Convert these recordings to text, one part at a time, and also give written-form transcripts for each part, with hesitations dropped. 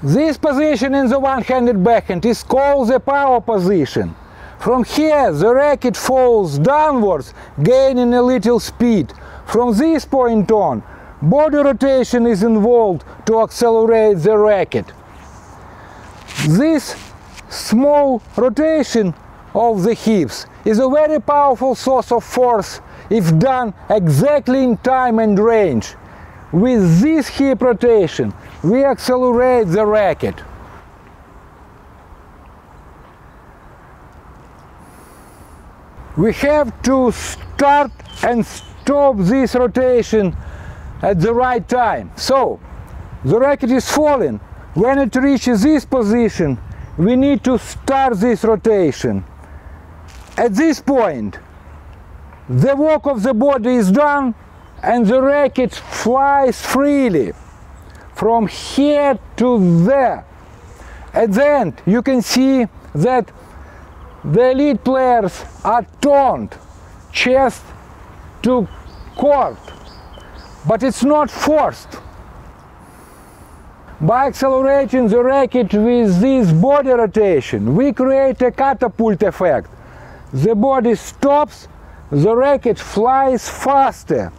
This position in the one-handed backhand is called the power position. From here the racket falls downwards, gaining a little speed. From this point on, body rotation is involved to accelerate the racket. This small rotation of the hips is a very powerful source of force if done exactly in time and range. With this hip rotation, we accelerate the racket. We have to start and stop this rotation at the right time. So, the racket is falling. When it reaches this position, we need to start this rotation. At this point, the work of the body is done and the racket flies freely from here to there. At the end, you can see that the elite players are turned chest to court, but it's not forced. By accelerating the racket with this body rotation, we create a catapult effect. The body stops, the racket flies faster.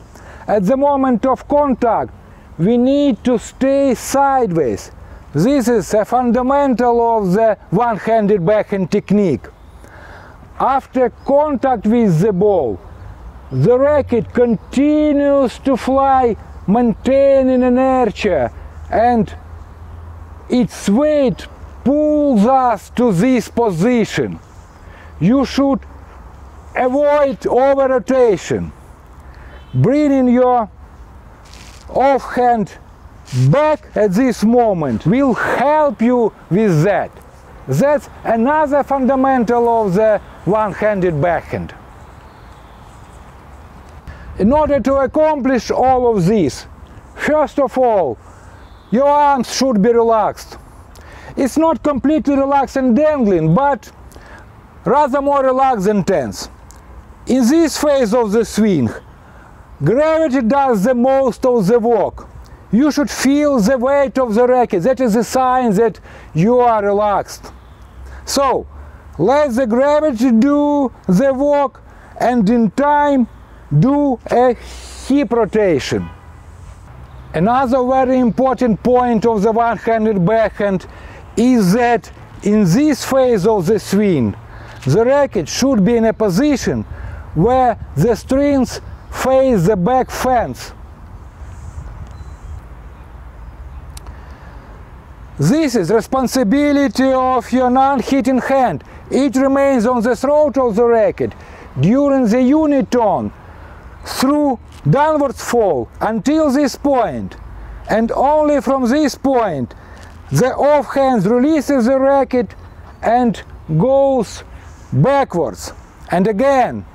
At the moment of contact, we need to stay sideways. This is a fundamental of the one-handed backhand technique. After contact with the ball, the racket continues to fly, maintaining inertia, and its weight pulls us to this position. You should avoid over-rotation. Bringing your offhand back at this moment will help you with that. That's another fundamental of the one-handed backhand. In order to accomplish all of this, first of all, your arms should be relaxed. It's not completely relaxed and dangling, but rather more relaxed and tense. In this phase of the swing, gravity does the most of the work. You should feel the weight of the racket. That is a sign that you are relaxed. So, let the gravity do the work and in time do a hip rotation. Another very important point of the one-handed backhand is that in this phase of the swing, the racket should be in a position where the strings face the back fence. This is responsibility of your non-hitting hand. It remains on the throat of the racket during the uniturn through downwards fall until this point, and only from this point the offhand releases the racket and goes backwards. And again,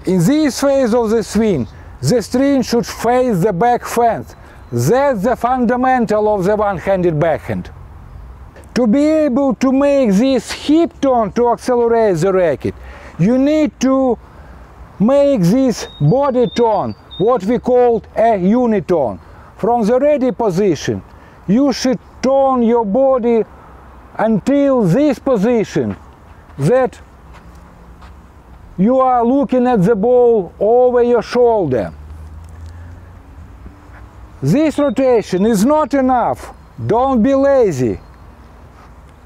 in this phase of the swing, the string should face the back fence. That's the fundamental of the one-handed backhand. To be able to make this hip turn to accelerate the racket, you need to make this body turn, what we call a uniturn. From the ready position, you should turn your body until this position, that you are looking at the ball over your shoulder. This rotation is not enough. Don't be lazy.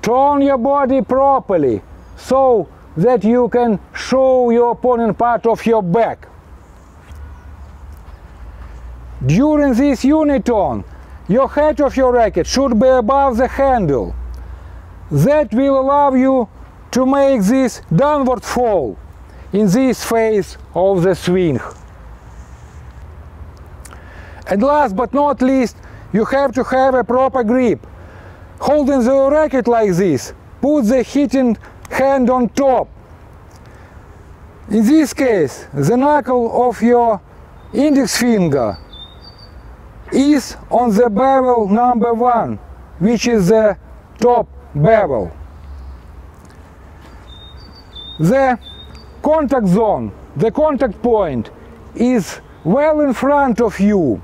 Turn your body properly so that you can show your opponent part of your back. During this uniturn, your head of your racket should be above the handle. That will allow you to make this downward fall in this phase of the swing. And last but not least, you have to have a proper grip. Holding the racket like this, put the hitting hand on top. In this case, the knuckle of your index finger is on the bevel number 1, which is the top bevel. The contact zone, the contact point, is well in front of you.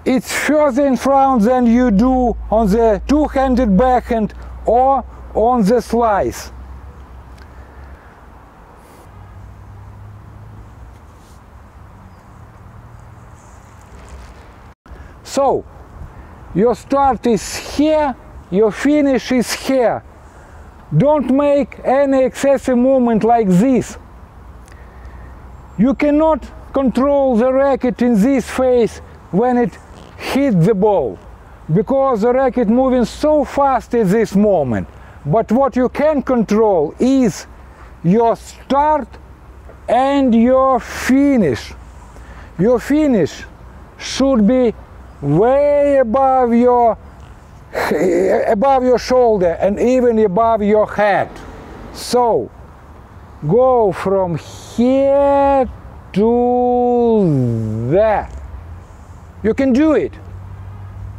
it's further in front than you do on the two-handed backhand or on the slice. So, your start is here, your finish is here. Don't make any excessive movement like this. You cannot control the racket in this phase when it hits the ball, because the racket moving so fast at this moment. But what you can control is your start and your finish. Your finish should be way above your shoulder and even above your head. So go from here to there. You can do it.